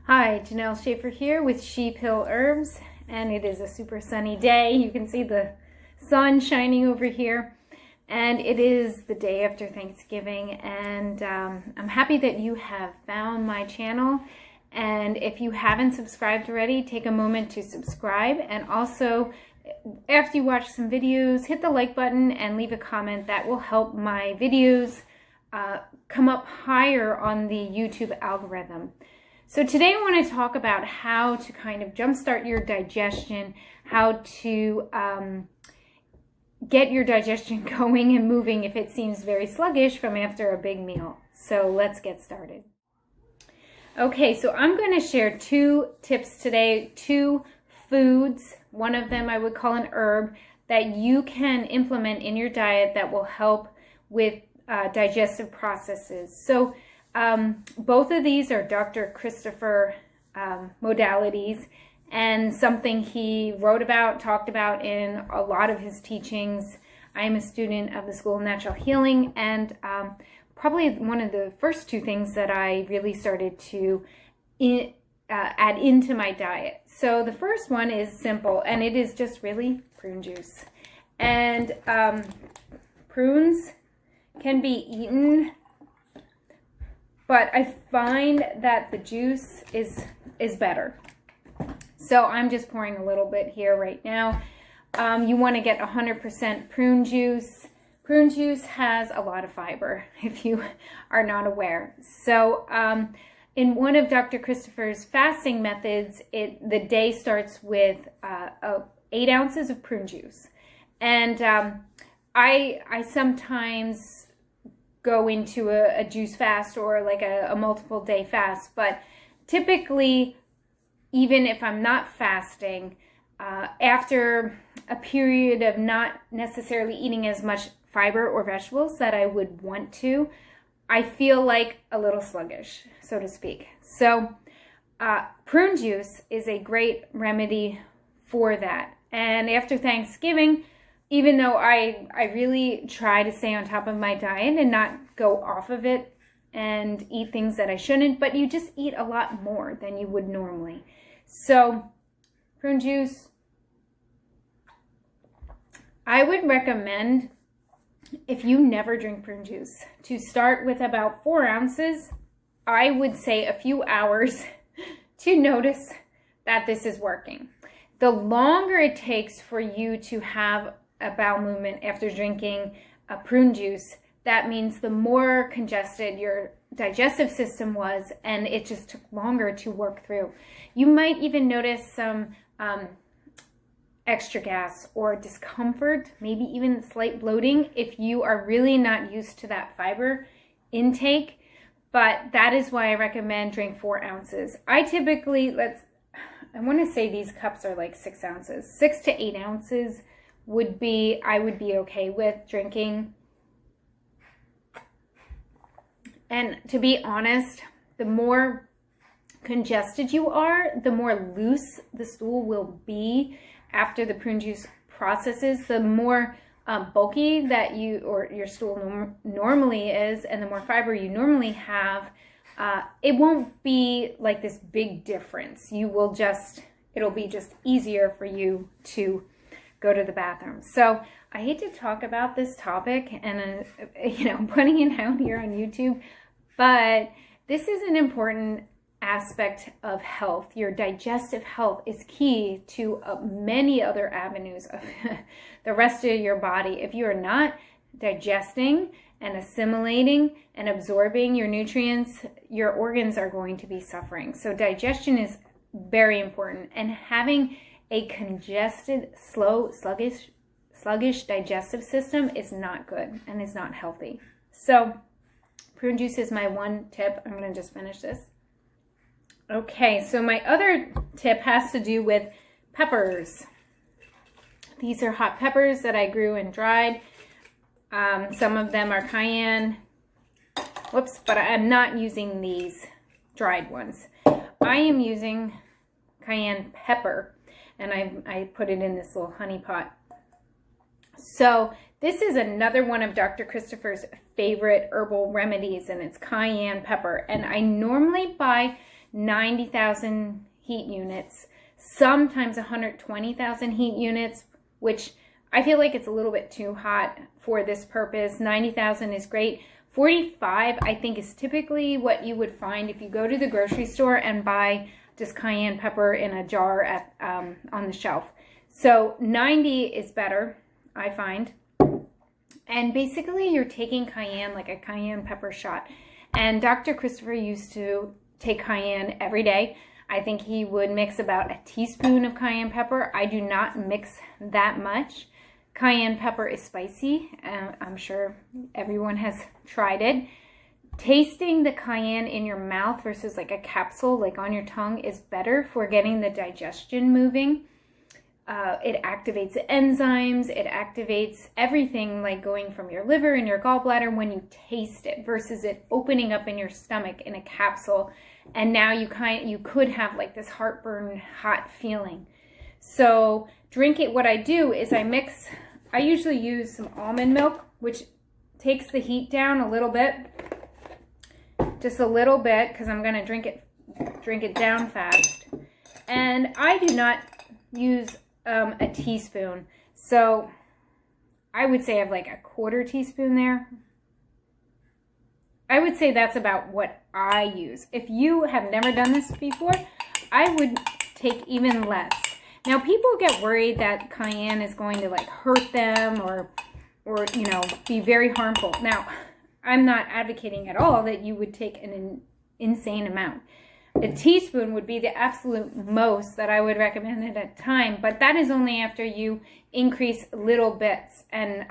Hi, Janelle Schaefer here with Sheep Hill Herbs, and it is a super sunny day. You can see the sun shining over here, and it is the day after Thanksgiving, and I'm happy that you have found my channel. And if you haven't subscribed already, take a moment to subscribe, and also after you watch some videos, hit the like button and leave a comment. That will help my videos come up higher on the YouTube algorithm. So today I want to talk about how to kind of jumpstart your digestion, how to get your digestion going and moving if it seems very sluggish from after a big meal. So let's get started. Okay, so I'm going to share two tips today, two foods, one of them I would call an herb, that you can implement in your diet that will help with digestive processes. So both of these are Dr. Christopher modalities, and something he wrote about, talked about in a lot of his teachings. I am a student of the School of Natural Healing, and probably one of the first two things that I really started to add into my diet. So the first one is simple, and it is just really prune juice. And prunes can be eaten, but I find that the juice is better. So I'm just pouring a little bit here right now. You want to get 100% prune juice. Prune juice has a lot of fiber, if you are not aware. So in one of Dr. Christopher's fasting methods, the day starts with 8 ounces of prune juice. And I sometimes go into a juice fast or like a multiple day fast, but typically, even if I'm not fasting, after a period of not necessarily eating as much fiber or vegetables that I would want to, I feel like a little sluggish, so to speak. So prune juice is a great remedy for that. And after Thanksgiving, even though I really try to stay on top of my diet and not go off of it and eat things that I shouldn't, but you just eat a lot more than you would normally. So prune juice, I would recommend, if you never drink prune juice, to start with about 4 ounces. I would say a few hours to notice that this is working. The longer it takes for you to have a bowel movement after drinking a prune juice, that means the more congested your digestive system was, and it just took longer to work through. You might even notice some extra gas or discomfort, maybe even slight bloating if you are really not used to that fiber intake. But that is why I recommend drink 4 ounces. I typically, I want to say these cups are like 6 ounces. 6 to 8 ounces I would be okay with drinking. And to be honest, the more congested you are, the more loose the stool will be after the prune juice processes, the more bulky that your stool normally is, and the more fiber you normally have, it won't be like this big difference. It'll be just easier for you to go to the bathroom. So I hate to talk about this topic and putting it out here on YouTube, but this is an important aspect of health. Your digestive health is key to many other avenues of the rest of your body. If you are not digesting and assimilating and absorbing your nutrients, your organs are going to be suffering. So digestion is very important, and having a congested, slow, sluggish digestive system is not good and is not healthy. So prune juice is my one tip. I'm going to just finish this. Okay, so my other tip has to do with peppers. These are hot peppers that I grew and dried. Some of them are cayenne. Whoops, but I'm not using these dried ones. I am using cayenne pepper, and I put it in this little honey pot. So this is another one of Dr. Christopher's favorite herbal remedies, and it's cayenne pepper. And I normally buy 90,000 heat units, sometimes 120,000 heat units, which I feel like it's a little bit too hot for this purpose. 90,000 is great. 45, I think, is typically what you would find if you go to the grocery store and buy just cayenne pepper in a jar at on the shelf. So 90 is better, I find. And basically you're taking cayenne like a cayenne pepper shot. And Dr. Christopher used to take cayenne every day. I think he would mix about a teaspoon of cayenne pepper. I do not mix that much. Cayenne pepper is spicy. I'm sure everyone has tried it. Tasting the cayenne in your mouth versus like a capsule, like on your tongue, is better for getting the digestion moving. It activates the enzymes. It activates everything, like going from your liver and your gallbladder when you taste it versus it opening up in your stomach in a capsule. And now you could have like this heartburn, hot feeling. So drink it. What I do is I usually use some almond milk, which takes the heat down a little bit. Just a little bit, because I'm going to drink it down fast. And I do not use a teaspoon. So I would say I have like a quarter teaspoon there. I would say that's about what I use. If you have never done this before, I would take even less. Now people get worried that cayenne is going to like hurt them or you know, be very harmful. Now, I'm not advocating at all that you would take an insane amount. A teaspoon would be the absolute most that I would recommend at a time, but that is only after you increase little bits. And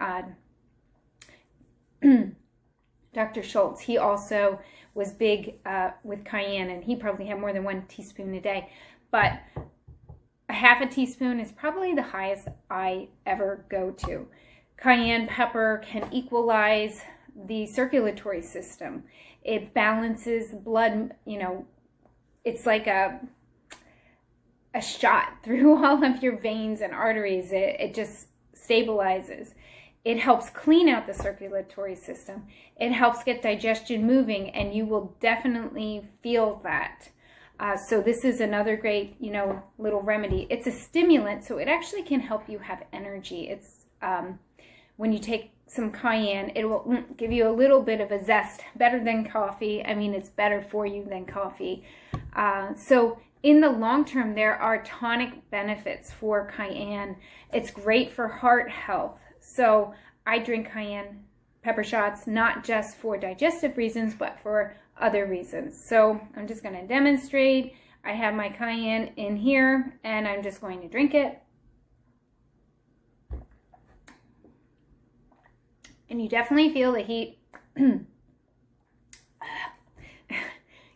Dr. Schulze, he also was big with cayenne, and he probably had more than 1 teaspoon a day. But a half a teaspoon is probably the highest I ever go to. Cayenne pepper can equalize the circulatory system. It balances blood, you know, it's like a shot through all of your veins and arteries. It just stabilizes. It helps clean out the circulatory system. It helps get digestion moving, and you will definitely feel that. So this is another great, you know, little remedy. It's a stimulant, so it actually can help you have energy. It's when you take some cayenne, it will give you a little bit of a zest, better than coffee. I mean, it's better for you than coffee. So in the long term, there are tonic benefits for cayenne. It's great for heart health. So I drink cayenne pepper shots, not just for digestive reasons, but for other reasons. So I'm just going to demonstrate. I have my cayenne in here, and I'm just going to drink it. And you definitely feel the heat.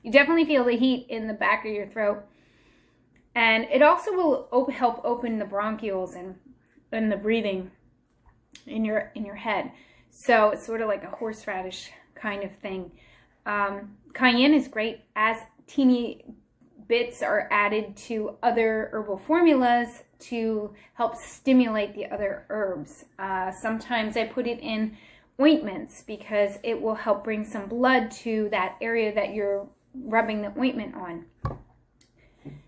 You definitely feel the heat in the back of your throat. And it also will help open the bronchioles and the breathing in your head. So it's sort of like a horseradish kind of thing. Cayenne is great as teeny bits are added to other herbal formulas to help stimulate the other herbs. Sometimes I put it in ointments because it will help bring some blood to that area that you're rubbing the ointment on.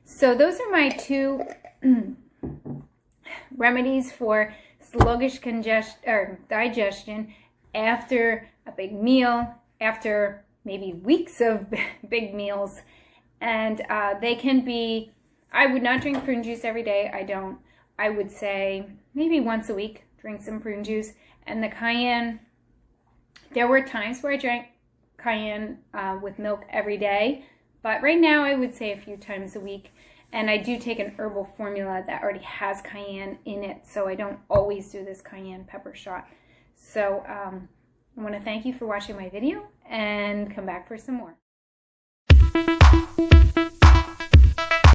So those are my 2 remedies for sluggish digestion after a big meal, after maybe weeks of big meals. And they can be, I would not drink prune juice every day. I don't. I would say maybe once a week, drink some prune juice. And the cayenne, there were times where I drank cayenne with milk every day. But right now I would say a few times a week. And I do take an herbal formula that already has cayenne in it. So I don't always do this cayenne pepper shot. So I want to thank you for watching my video and come back for some more.